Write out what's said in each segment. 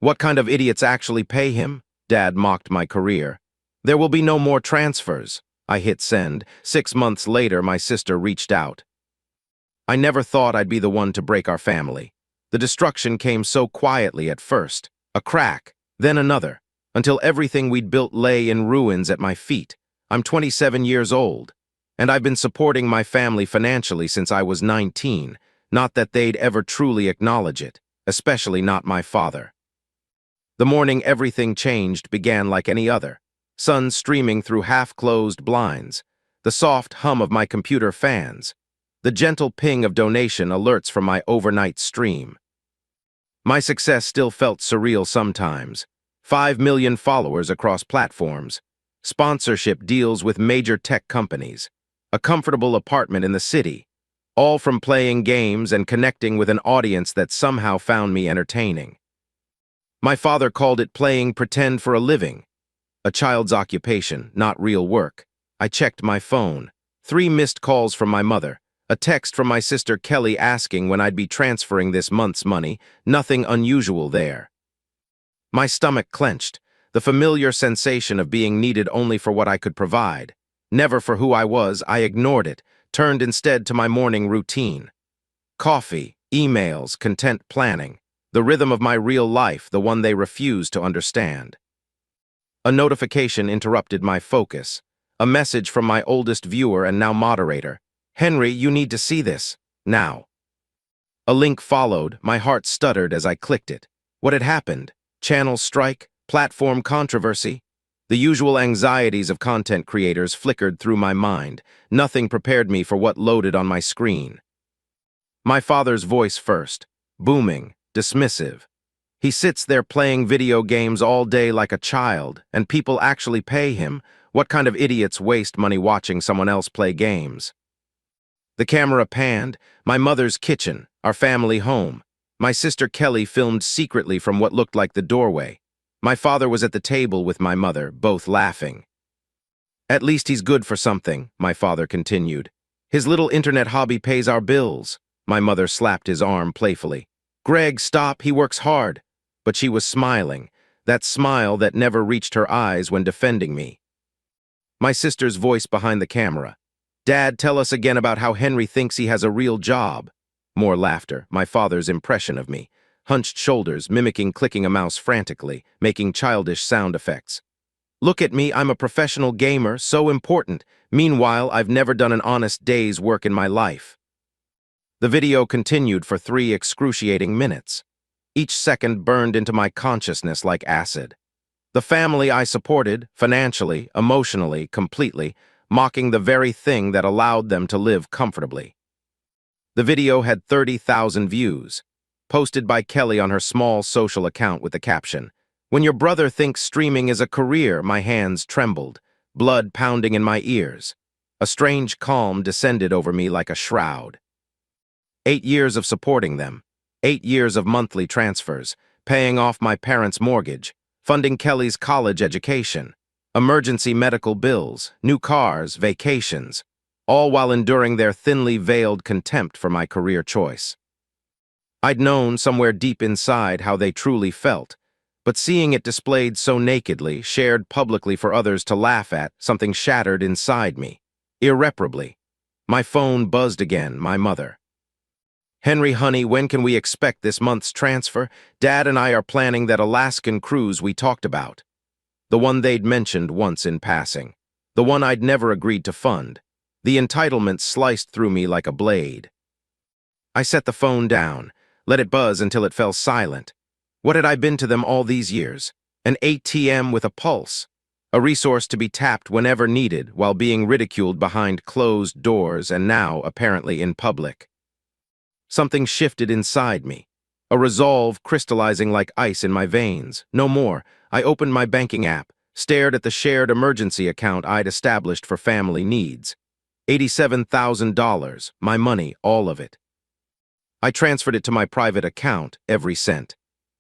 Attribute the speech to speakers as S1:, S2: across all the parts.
S1: What kind of idiots actually pay him? Dad mocked my career. There will be no more transfers. I hit send. 6 months later, my sister reached out. I never thought I'd be the one to break our family. The destruction came so quietly at first. A crack, then another, until everything we'd built lay in ruins at my feet. I'm 27 years old, and I've been supporting my family financially since I was 19, not that they'd ever truly acknowledge it, especially not my father. The morning everything changed began like any other. Sun streaming through half-closed blinds, the soft hum of my computer fans, the gentle ping of donation alerts from my overnight stream. My success still felt surreal sometimes. 5 million followers across platforms, sponsorship deals with major tech companies, a comfortable apartment in the city, all from playing games and connecting with an audience that somehow found me entertaining. My father called it playing pretend for a living, a child's occupation, not real work. I checked my phone. 3 missed calls from my mother, a text from my sister Kelly asking when I'd be transferring this month's money, nothing unusual there. My stomach clenched, the familiar sensation of being needed only for what I could provide. Never for who I was, I ignored it, turned instead to my morning routine. Coffee, emails, content planning, the rhythm of my real life, the one they refused to understand. A notification interrupted my focus. A message from my oldest viewer and now moderator. "Henry, you need to see this. Now." A link followed. My heart stuttered as I clicked it. What had happened? Channel strike? Platform controversy? The usual anxieties of content creators flickered through my mind. Nothing prepared me for what loaded on my screen. My father's voice first. Booming, dismissive. He sits there playing video games all day like a child, and people actually pay him. What kind of idiots waste money watching someone else play games? The camera panned. My mother's kitchen, our family home. My sister Kelly filmed secretly from what looked like the doorway. My father was at the table with my mother, both laughing. "At least he's good for something," my father continued. "His little internet hobby pays our bills." My mother slapped his arm playfully. "Greg, stop, he works hard." But she was smiling, that smile that never reached her eyes when defending me. My sister's voice behind the camera. "Dad, tell us again about how Henry thinks he has a real job." More laughter, my father's impression of me. Hunched shoulders, mimicking clicking a mouse frantically, making childish sound effects. "Look at me, I'm a professional gamer, so important. Meanwhile, I've never done an honest day's work in my life." The video continued for 3 excruciating minutes. Each second burned into my consciousness like acid. The family I supported, financially, emotionally, completely, mocking the very thing that allowed them to live comfortably. The video had 30,000 views, posted by Kelly on her small social account with the caption, "When your brother thinks streaming is a career," my hands trembled, blood pounding in my ears. A strange calm descended over me like a shroud. 8 years of supporting them. 8 years of monthly transfers, paying off my parents' mortgage, funding Kelly's college education, emergency medical bills, new cars, vacations, all while enduring their thinly veiled contempt for my career choice. I'd known somewhere deep inside how they truly felt, but seeing it displayed so nakedly, shared publicly for others to laugh at, something shattered inside me, irreparably. My phone buzzed again, my mother. "Henry, honey, when can we expect this month's transfer? Dad and I are planning that Alaskan cruise we talked about." The one they'd mentioned once in passing. The one I'd never agreed to fund. The entitlement sliced through me like a blade. I set the phone down, let it buzz until it fell silent. What had I been to them all these years? An ATM with a pulse. A resource to be tapped whenever needed while being ridiculed behind closed doors and now apparently in public. Something shifted inside me, a resolve crystallizing like ice in my veins. No more. I opened my banking app, stared at the shared emergency account I'd established for family needs. $87,000, my money, all of it. I transferred it to my private account, every cent.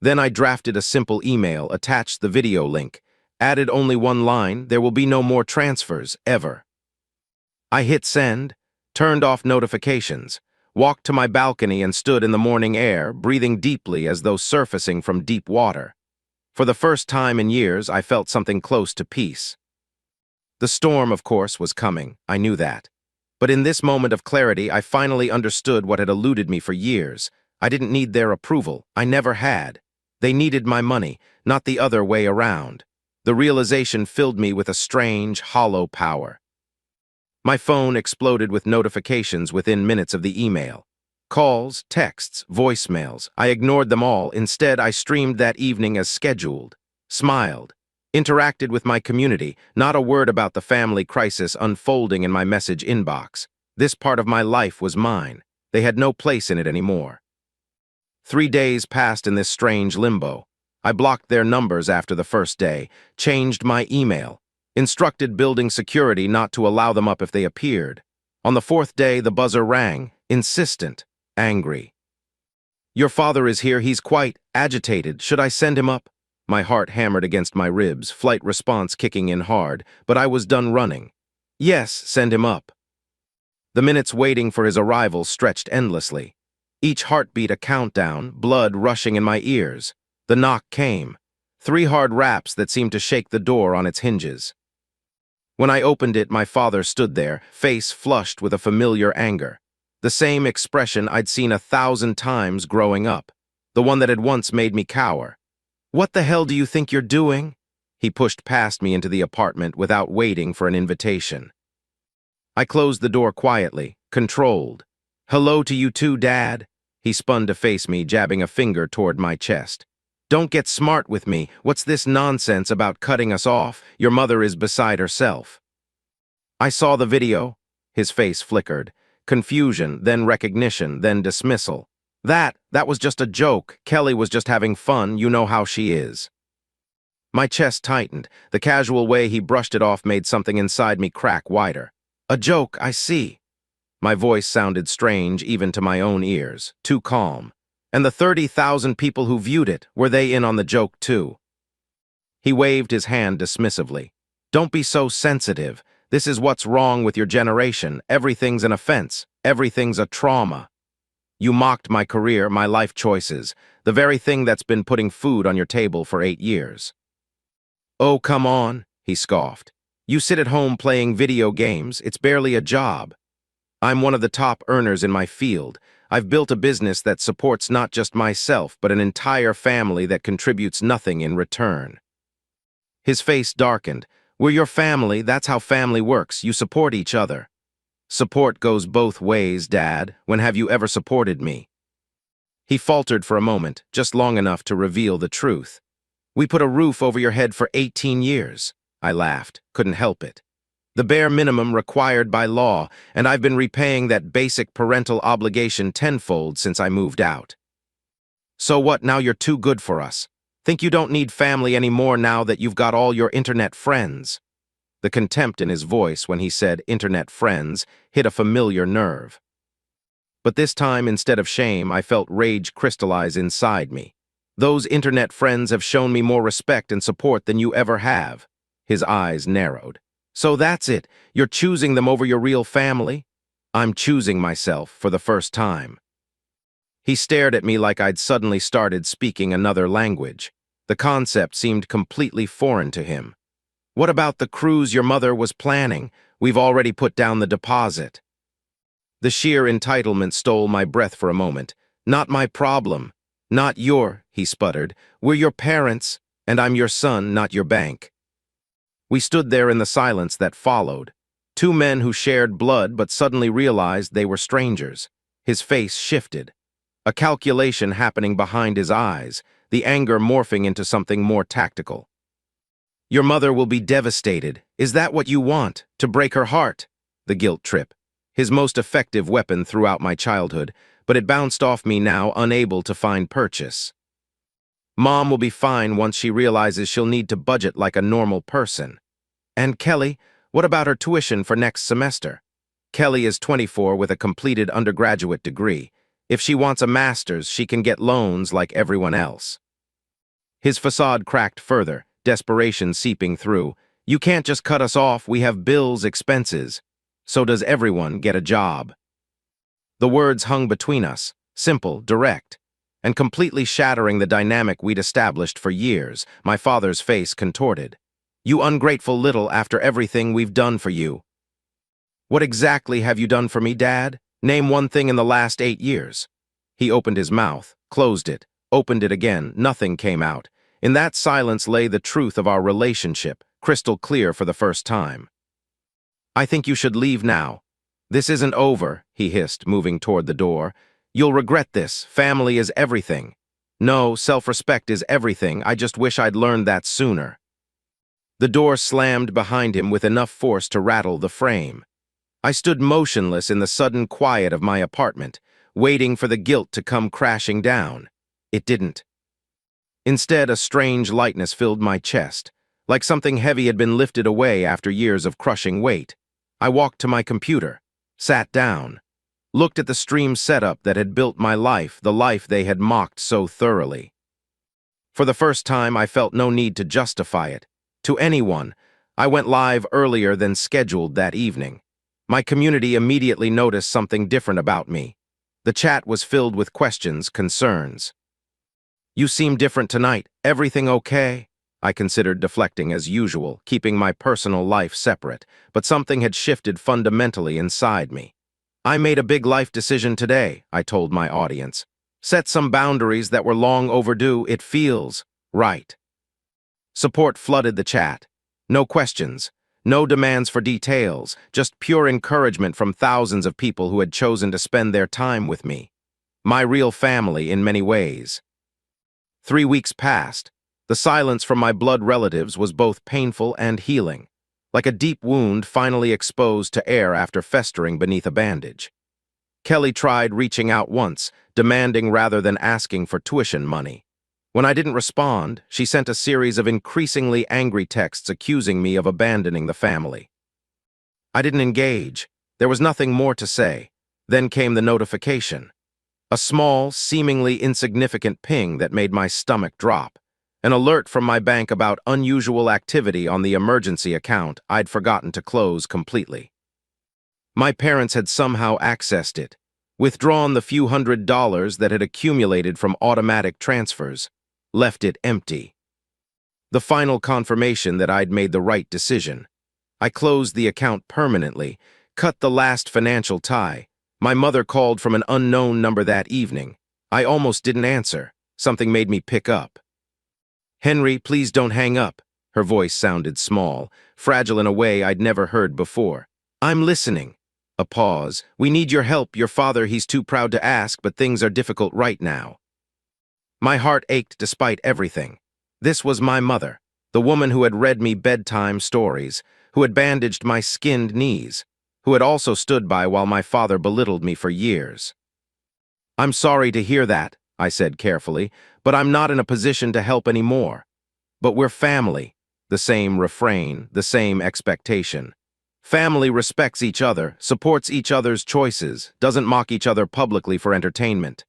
S1: Then I drafted a simple email, attached the video link, added only one line, "There will be no more transfers, ever." I hit send, turned off notifications, walked to my balcony and stood in the morning air, breathing deeply as though surfacing from deep water. For the first time in years, I felt something close to peace. The storm, of course, was coming. I knew that. But in this moment of clarity, I finally understood what had eluded me for years. I didn't need their approval. I never had. They needed my money, not the other way around. The realization filled me with a strange, hollow power. My phone exploded with notifications within minutes of the email. Calls, texts, voicemails. I ignored them all. Instead, I streamed that evening as scheduled, smiled, interacted with my community, not a word about the family crisis unfolding in my message inbox. This part of my life was mine. They had no place in it anymore. 3 days passed in this strange limbo. I blocked their numbers after the first day, changed my email, instructed building security not to allow them up if they appeared. On the 4th day, the buzzer rang, insistent, angry. "Your father is here. He's quite agitated. Should I send him up?" My heart hammered against my ribs, flight response kicking in hard, but I was done running. "Yes, send him up." The minutes waiting for his arrival stretched endlessly. Each heartbeat a countdown, blood rushing in my ears. The knock came. 3 hard raps that seemed to shake the door on its hinges. When I opened it, my father stood there, face flushed with a familiar anger. The same expression I'd seen 1,000 times growing up. The one that had once made me cower. "What the hell do you think you're doing?" He pushed past me into the apartment without waiting for an invitation. I closed the door quietly, controlled. "Hello to you too, Dad." He spun to face me, jabbing a finger toward my chest. "Don't get smart with me. What's this nonsense about cutting us off? Your mother is beside herself." I saw the video. His face flickered. Confusion, then recognition, then dismissal. That was just a joke. Kelly was just having fun. You know how she is." My chest tightened. The casual way he brushed it off made something inside me crack wider. "A joke, I see." My voice sounded strange even to my own ears, too calm. "And the 30,000 people who viewed it, were they in on the joke too?" He waved his hand dismissively. "Don't be so sensitive. This is what's wrong with your generation. Everything's an offense. Everything's a trauma. You mocked my career, my life choices, the very thing that's been putting food on your table for 8 years. "Oh, come on," he scoffed. "You sit at home playing video games. It's barely a job. I'm one of the top earners in my field. I've built a business that supports not just myself, but an entire family that contributes nothing in return." His face darkened. "We're your family. That's how family works. You support each other." "Support goes both ways, Dad. When have you ever supported me?" He faltered for a moment, just long enough to reveal the truth. "We put a roof over your head for 18 years. I laughed, couldn't help it. "The bare minimum required by law, and I've been repaying that basic parental obligation tenfold since I moved out." "So what, now you're too good for us? Think you don't need family anymore now that you've got all your internet friends?" The contempt in his voice when he said internet friends hit a familiar nerve. But this time, instead of shame, I felt rage crystallize inside me. "Those internet friends have shown me more respect and support than you ever have." His eyes narrowed. "So that's it. You're choosing them over your real family?" "I'm choosing myself for the first time." He stared at me like I'd suddenly started speaking another language. The concept seemed completely foreign to him. "What about the cruise your mother was planning? We've already put down the deposit." The sheer entitlement stole my breath for a moment. "Not my problem. Not your," he sputtered. "We're your parents, and I'm your son, not your bank." We stood there in the silence that followed. 2 men who shared blood but suddenly realized they were strangers. His face shifted. A calculation happening behind his eyes, the anger morphing into something more tactical. "Your mother will be devastated. Is that what you want? To break her heart?" The guilt trip. His most effective weapon throughout my childhood, but it bounced off me now, unable to find purchase. "Mom will be fine once she realizes she'll need to budget like a normal person." "And Kelly, what about her tuition for next semester?" "Kelly is 24 with a completed undergraduate degree. If she wants a master's, she can get loans like everyone else." His facade cracked further, desperation seeping through. "You can't just cut us off. We have bills, expenses. So does everyone. Get a job." The words hung between us, simple, direct. and completely shattering the dynamic we'd established for years. My father's face contorted. "You ungrateful little after everything we've done for you." "What exactly have you done for me, Dad? Name one thing in the last 8 years." He opened his mouth, closed it, opened it again. Nothing came out. In that silence lay the truth of our relationship, crystal clear for the first time. "I think you should leave now. This isn't over," he hissed, moving toward the door. "You'll regret this. Family is everything." "No, self-respect is everything. I just wish I'd learned that sooner." The door slammed behind him with enough force to rattle the frame. I stood motionless in the sudden quiet of my apartment, waiting for the guilt to come crashing down. It didn't. Instead, a strange lightness filled my chest, like something heavy had been lifted away after years of crushing weight. I walked to my computer, sat down, looked at the stream setup that had built my life, the life they had mocked so thoroughly. For the first time, I felt no need to justify it. To anyone, I went live earlier than scheduled that evening. My community immediately noticed something different about me. The chat was filled with questions, concerns. "You seem different tonight. Everything okay?" I considered deflecting as usual, keeping my personal life separate, but something had shifted fundamentally inside me. "I made a big life decision today," I told my audience. "Set some boundaries that were long overdue. It feels right." Support flooded the chat. No questions, no demands for details, just pure encouragement from thousands of people who had chosen to spend their time with me. My real family in many ways. 3 weeks passed. The silence from my blood relatives was both painful and healing, like a deep wound finally exposed to air after festering beneath a bandage. Kelly tried reaching out once, demanding rather than asking for tuition money. When I didn't respond, she sent a series of increasingly angry texts accusing me of abandoning the family. I didn't engage. There was nothing more to say. Then came the notification. A small, seemingly insignificant ping that made my stomach drop. An alert from my bank about unusual activity on the emergency account I'd forgotten to close completely. My parents had somehow accessed it, withdrawn the few $100s that had accumulated from automatic transfers, left it empty. The final confirmation that I'd made the right decision. I closed the account permanently, cut the last financial tie. My mother called from an unknown number that evening. I almost didn't answer. Something made me pick up. "Henry, please don't hang up." Her voice sounded small, fragile in a way I'd never heard before. "I'm listening." A pause. "We need your help. Your father, he's too proud to ask, but things are difficult right now." My heart ached despite everything. This was my mother, the woman who had read me bedtime stories, who had bandaged my skinned knees, who had also stood by while my father belittled me for years. "I'm sorry to hear that," I said carefully, "but I'm not in a position to help anymore. But we're family." The same refrain, the same expectation. Family respects each other, supports each other's choices, doesn't mock each other publicly for entertainment.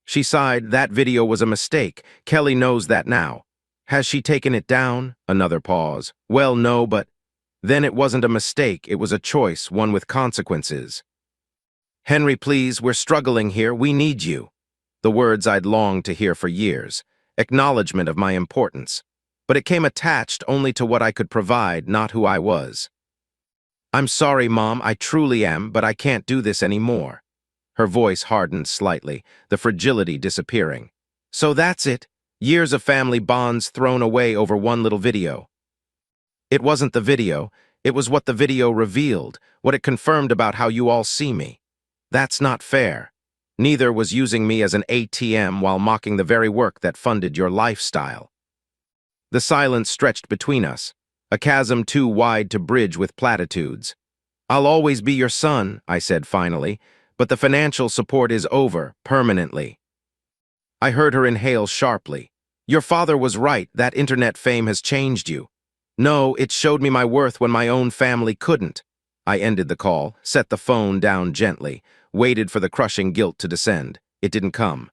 S1: She sighed. "That video was a mistake. Kelly knows that now." "Has she taken it down?" Another pause. "Well, no, but..." "Then it wasn't a mistake. It was a choice, one with consequences." "Henry, please, we're struggling here. We need you." The words I'd longed to hear for years. Acknowledgement of my importance. But it came attached only to what I could provide, not who I was. "I'm sorry, Mom. I truly am, but I can't do this anymore." Her voice hardened slightly, the fragility disappearing. "So that's it. Years of family bonds thrown away over one little video." "It wasn't the video. It was what the video revealed, what it confirmed about how you all see me. That's not fair. Neither was using me as an ATM while mocking the very work that funded your lifestyle." The silence stretched between us, a chasm too wide to bridge with platitudes. "I'll always be your son," I said finally, "but the financial support is over, permanently." I heard her inhale sharply. "Your father was right. That internet fame has changed you." "No, it showed me my worth when my own family couldn't." I ended the call, set the phone down gently, waited for the crushing guilt to descend. It didn't come.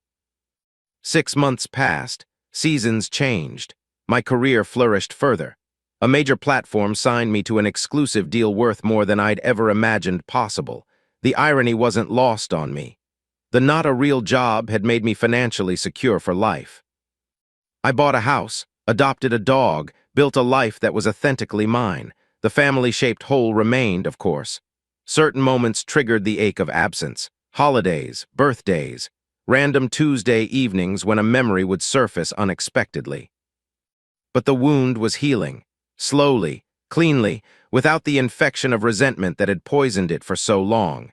S1: 6 months passed. Seasons changed. My career flourished further. A major platform signed me to an exclusive deal worth more than I'd ever imagined possible. The irony wasn't lost on me. The not a real job had made me financially secure for life. I bought a house, adopted a dog, built a life that was authentically mine. The family-shaped whole remained, of course. Certain moments triggered the ache of absence. Holidays, birthdays, random Tuesday evenings when a memory would surface unexpectedly. But the wound was healing, slowly, cleanly, without the infection of resentment that had poisoned it for so long.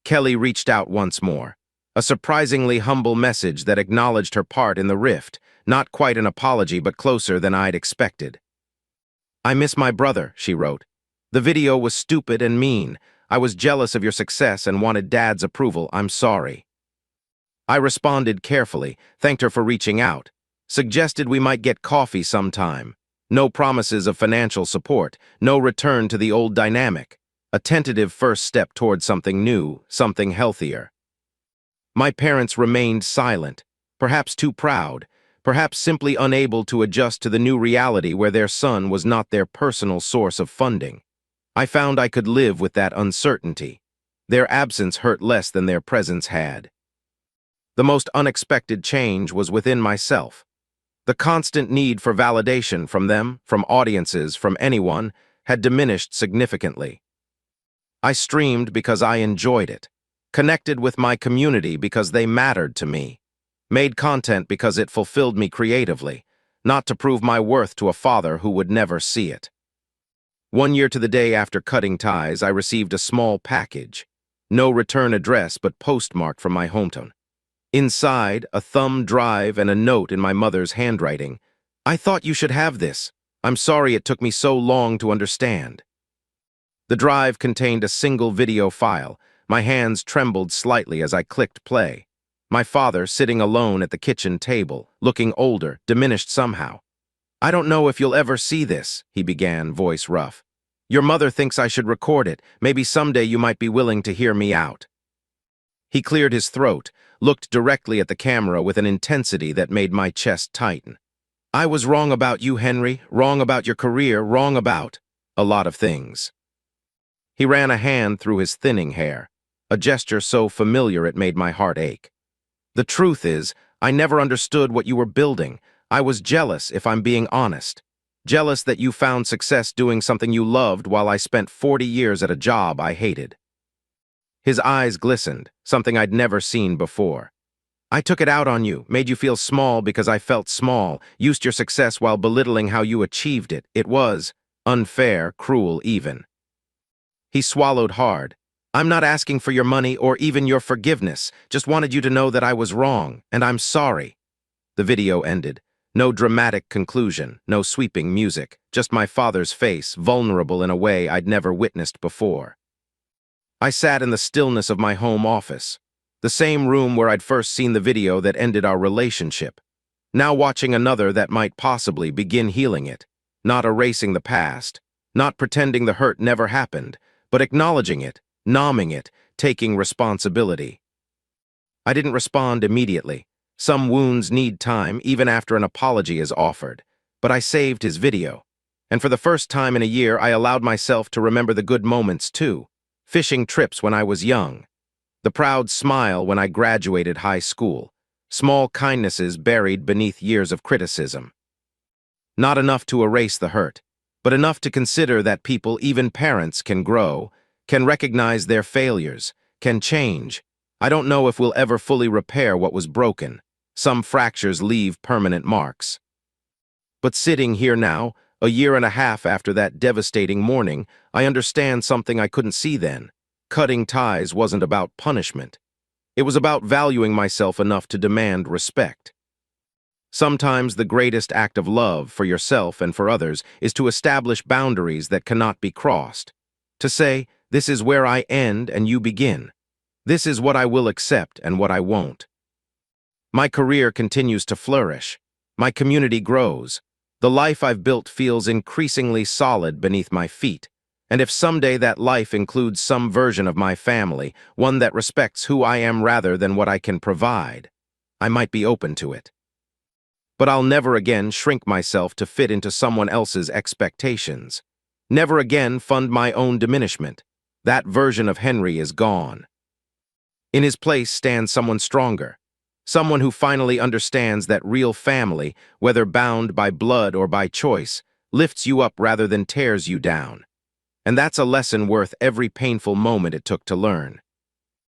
S1: Kelly reached out once more. A surprisingly humble message that acknowledged her part in the rift, not quite an apology but closer than I'd expected. "I miss my brother," she wrote. "The video was stupid and mean. I was jealous of your success and wanted Dad's approval. I'm sorry." I responded carefully, thanked her for reaching out, suggested we might get coffee sometime. No promises of financial support, no return to the old dynamic. A tentative first step toward something new, something healthier. My parents remained silent, perhaps too proud, perhaps simply unable to adjust to the new reality where their son was not their personal source of funding. I found I could live with that uncertainty. Their absence hurt less than their presence had. The most unexpected change was within myself. The constant need for validation from them, from audiences, from anyone, had diminished significantly. I streamed because I enjoyed it, connected with my community because they mattered to me, made content because it fulfilled me creatively, not to prove my worth to a father who would never see it. 1 year to the day after cutting ties, I received a small package. No return address but postmarked from my hometown. Inside, a thumb drive and a note in my mother's handwriting. "I thought you should have this. I'm sorry it took me so long to understand." The drive contained a single video file. My hands trembled slightly as I clicked play. My father sitting alone at the kitchen table, looking older, diminished somehow. "I don't know if you'll ever see this," he began, voice rough. "Your mother thinks I should record it. Maybe someday you might be willing to hear me out." He cleared his throat, looked directly at the camera with an intensity that made my chest tighten. "I was wrong about you, Henry, wrong about your career, wrong about a lot of things." He ran a hand through his thinning hair, a gesture so familiar it made my heart ache. "The truth is, I never understood what you were building. I was jealous, if I'm being honest. Jealous that you found success doing something you loved while I spent 40 years at a job I hated." His eyes glistened, something I'd never seen before. "I took it out on you, made you feel small because I felt small, used your success while belittling how you achieved it. It was unfair, cruel even." He swallowed hard. "I'm not asking for your money or even your forgiveness, just wanted you to know that I was wrong, and I'm sorry." The video ended. No dramatic conclusion, no sweeping music, just my father's face, vulnerable in a way I'd never witnessed before. I sat in the stillness of my home office, the same room where I'd first seen the video that ended our relationship, now watching another that might possibly begin healing it, not erasing the past, not pretending the hurt never happened, but acknowledging it, numbing it, taking responsibility. I didn't respond immediately. Some wounds need time, even after an apology is offered. But I saved his video. And for the first time in a year, I allowed myself to remember the good moments, too. Fishing trips when I was young. The proud smile when I graduated high school. Small kindnesses buried beneath years of criticism. Not enough to erase the hurt, but enough to consider that people, even parents, can grow, can recognize their failures, can change. I don't know if we'll ever fully repair what was broken. Some fractures leave permanent marks. But sitting here now, a year and a half after that devastating morning, I understand something I couldn't see then. Cutting ties wasn't about punishment. It was about valuing myself enough to demand respect. Sometimes the greatest act of love for yourself and for others is to establish boundaries that cannot be crossed. To say, this is where I end and you begin. This is what I will accept and what I won't. My career continues to flourish. My community grows. The life I've built feels increasingly solid beneath my feet. And if someday that life includes some version of my family, one that respects who I am rather than what I can provide, I might be open to it. But I'll never again shrink myself to fit into someone else's expectations. Never again fund my own diminishment. That version of Henry is gone. In his place stands someone stronger, someone who finally understands that real family, whether bound by blood or by choice, lifts you up rather than tears you down. And that's a lesson worth every painful moment it took to learn.